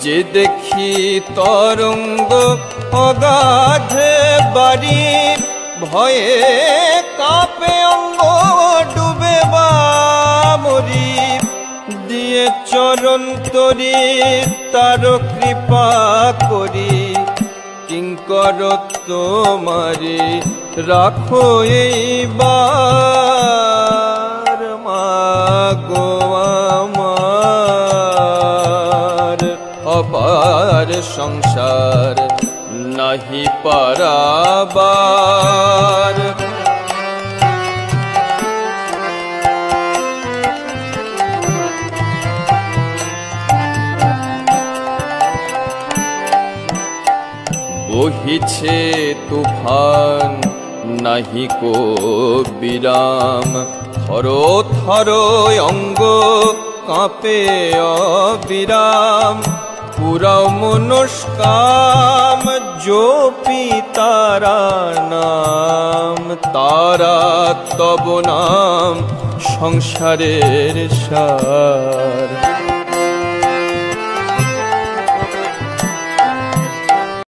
যে দেখি তরঙ্গ অগাধে বাড়ি, ভয়ে কাঁপে অঙ্গ ডুবে বা মরি। দিয়ে চরণ তরি তার কৃপা করি, কিঙ্কর তোমারি রাখো এইবার। মাগো আমার অপার সংসার নাহি পারাবার। বহিছে তুফান নাহি কো বিরাম, থর থর অঙ্গ কাঁপে অবিরাম। পুরাও মনস্কাম জপি তারা নাম, তারা তব নাম সংসারের সার।